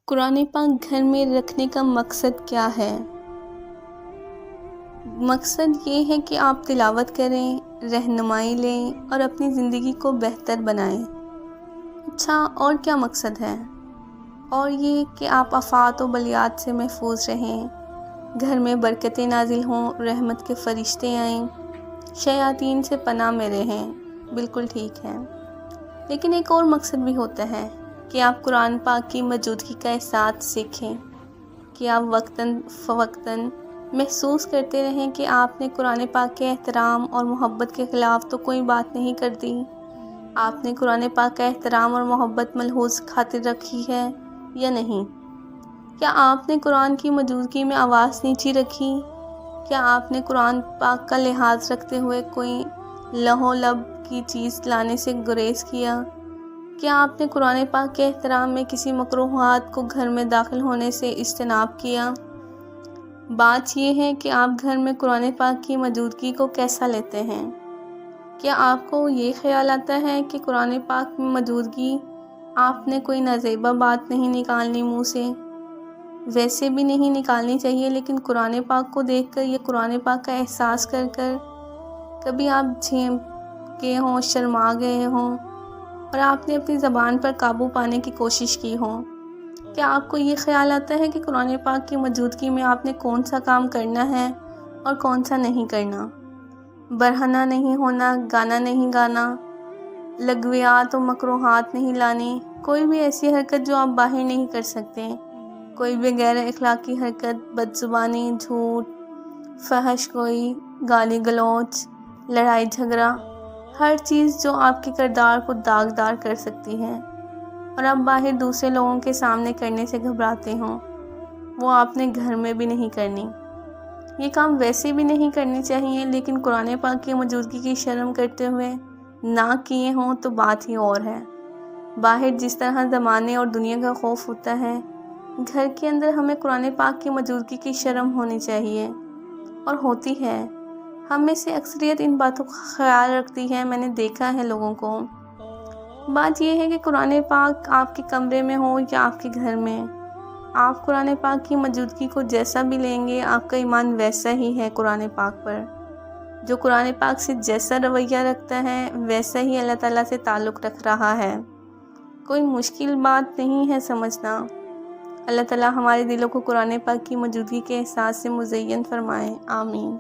قرآن پاک گھر میں رکھنے کا مقصد کیا ہے؟ مقصد یہ ہے کہ آپ تلاوت کریں، رہنمائی لیں اور اپنی زندگی کو بہتر بنائیں۔ اچھا، اور کیا مقصد ہے؟ اور یہ کہ آپ آفات و بلیات سے محفوظ رہیں، گھر میں برکتیں نازل ہوں، رحمت کے فرشتے آئیں، شیاطین سے پناہ میں رہیں۔ بالکل ٹھیک ہے، لیکن ایک اور مقصد بھی ہوتا ہے کہ آپ قرآن پاک کی موجودگی کا احساس سیکھیں، کہ آپ وقتاً فوقتاً محسوس کرتے رہیں کہ آپ نے قرآن پاک کے احترام اور محبت کے خلاف تو کوئی بات نہیں کر دی۔ آپ نے قرآن پاک کا احترام اور محبت ملحوظ خاطر رکھی ہے یا نہیں؟ کیا آپ نے قرآن کی موجودگی میں آواز نیچی رکھی؟ کیا آپ نے قرآن پاک کا لحاظ رکھتے ہوئے کوئی لہو لب کی چیز لانے سے گریز کیا؟ کیا آپ نے قرآن پاک کے احترام میں کسی مکروہات کو گھر میں داخل ہونے سے اجتناب کیا؟ بات یہ ہے کہ آپ گھر میں قرآن پاک کی موجودگی کو کیسا لیتے ہیں؟ کیا آپ کو یہ خیال آتا ہے کہ قرآن پاک میں موجودگی آپ نے کوئی نازیبا بات نہیں نکالنی منہ سے؟ ویسے بھی نہیں نکالنی چاہیے، لیکن قرآن پاک کو دیکھ کر یا قرآن پاک کا احساس کر کر کبھی آپ جھیم گئے ہوں، شرما گئے ہوں اور آپ نے اپنی زبان پر قابو پانے کی کوشش کی ہو؟ کیا آپ کو یہ خیال آتا ہے کہ قرآن پاک کی موجودگی میں آپ نے کون سا کام کرنا ہے اور کون سا نہیں کرنا؟ برہنہ نہیں ہونا، گانا نہیں گانا، لغویات و مکروہات نہیں لانی، کوئی بھی ایسی حرکت جو آپ باہر نہیں کر سکتے، کوئی بھی غیر اخلاقی حرکت، بد زبانی، جھوٹ، فحش گوئی، گالی گلوچ، لڑائی جھگڑا، ہر چیز جو آپ کے کردار کو داغدار کر سکتی ہے اور آپ باہر دوسرے لوگوں کے سامنے کرنے سے گھبراتے ہوں، وہ آپ نے گھر میں بھی نہیں کرنی۔ یہ کام ویسے بھی نہیں کرنی چاہیے، لیکن قرآن پاک کی موجودگی کی شرم کرتے ہوئے نہ کیے ہوں تو بات ہی اور ہے۔ باہر جس طرح زمانے اور دنیا کا خوف ہوتا ہے، گھر کے اندر ہمیں قرآن پاک کی موجودگی کی شرم ہونی چاہیے، اور ہوتی ہے۔ ہم میں سے اکثریت ان باتوں کا خیال رکھتی ہے، میں نے دیکھا ہے لوگوں کو۔ بات یہ ہے کہ قرآن پاک آپ کے کمرے میں ہو یا آپ کے گھر میں، آپ قرآن پاک کی موجودگی کو جیسا بھی لیں گے، آپ کا ایمان ویسا ہی ہے قرآن پاک پر۔ جو قرآن پاک سے جیسا رویہ رکھتا ہے، ویسا ہی اللہ تعالیٰ سے تعلق رکھ رہا ہے۔ کوئی مشکل بات نہیں ہے سمجھنا۔ اللہ تعالیٰ ہمارے دلوں کو قرآن پاک کی موجودگی کے احساس سے مزین فرمائے، آمین۔